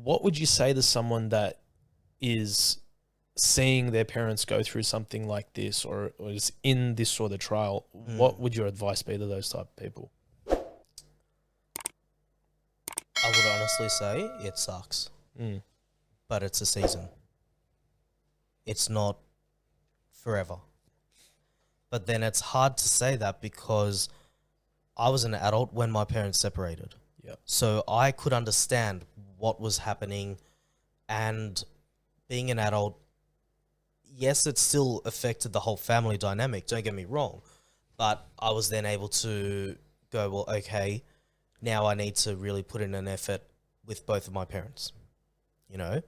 what would you say to someone that is seeing their parents go through something like this, or is in this sort of trial? What would your advice be to those type of people? I would honestly say it sucks, but it's a season. It's not forever. But then it's hard to say that because I was an adult when my parents separated. Yep. So I could understand what was happening, and being an adult, yes, it still affected the whole family dynamic, don't get me wrong, but I was then able to go, well, okay, now I need to really put in an effort with both of my parents. You know,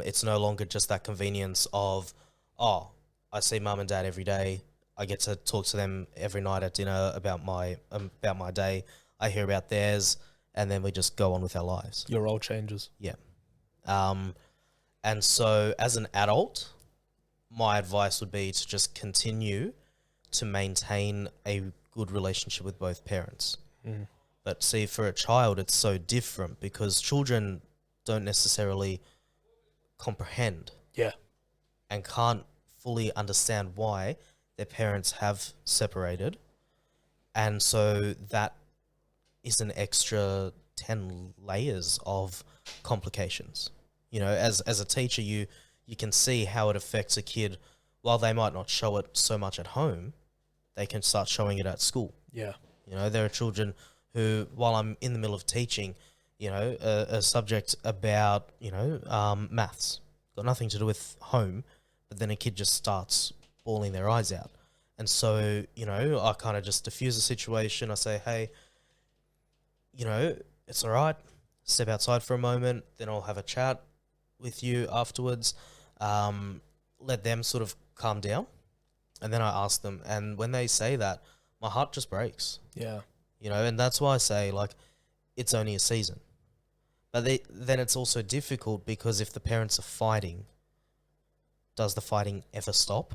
it's no longer just that convenience of, oh, I see mum and dad every day. I get to talk to them every night at dinner about my day. I hear about theirs, and then we just go on with our lives. Your role changes. Yeah. And so as an adult, my advice would be to just continue to maintain a good relationship with both parents. But see, for a child, it's so different because children don't necessarily comprehend. Yeah. And can't fully understand why their parents have separated. And so that is an extra 10 layers of complications. You know, as a teacher, you can see how it affects a kid. While they might not show it so much at home, they can start showing it at school. Yeah. You know, there are children who, while I'm in the middle of teaching, you know, a subject about, you know, maths, got nothing to do with home, but then a kid just starts bawling their eyes out. And so, you know, I kind of just diffuse the situation. I say, hey, you know, it's all right. Step outside for a moment, then I'll have a chat with you afterwards. Let them sort of calm down. And then I ask them. And when they say that, my heart just breaks. Yeah. You know, and that's why I say, like, it's only a season. But then it's also difficult because if the parents are fighting, does the fighting ever stop?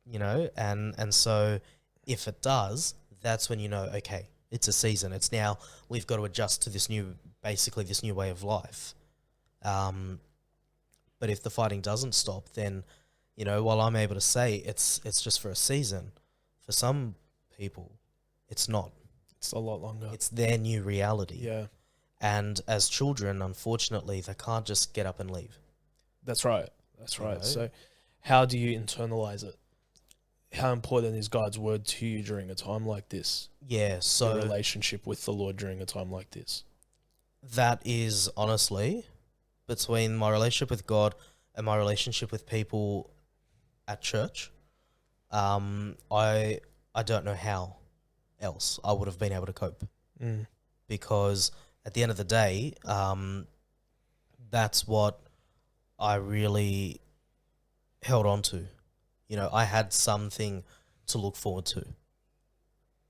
You know, and so if it does, that's when you know, okay, it's a season. It's now, we've got to adjust to this new way of life. But if the fighting doesn't stop, then, you know, while I'm able to say it's just for a season, for some people, it's not. It's a lot longer. It's their new reality. Yeah. And as children, unfortunately, they can't just get up and leave. That's right. That's right. know? So how do you internalize it? How important is God's word to you during a time like this? Yeah, so Your relationship with the Lord during a time like this? that is honestly between my relationship with God and my relationship with people at church. I don't know how else I would have been able to cope, because at the end of the day, that's what I really held on to. You know, I had something to look forward to.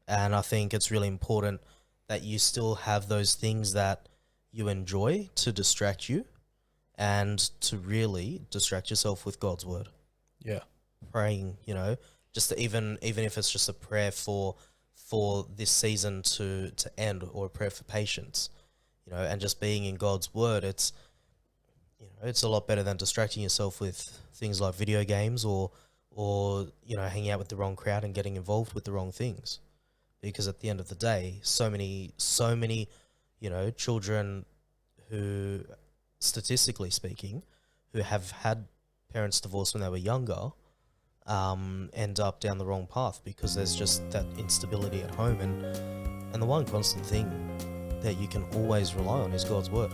And I think it's really important that you still have those things that you enjoy to distract you and to really distract yourself with God's word. Yeah. Praying, you know, just to even if it's just a prayer for this season to end, or a prayer for patience, you know, and just being in God's word, it's, you know, it's a lot better than distracting yourself with things like video games or you know, hanging out with the wrong crowd and getting involved with the wrong things. Because at the end of the day, so many, you know, children who, statistically speaking, who have had parents divorce when they were younger, end up down the wrong path because there's just that instability at home. And the one constant thing that you can always rely on is God's word.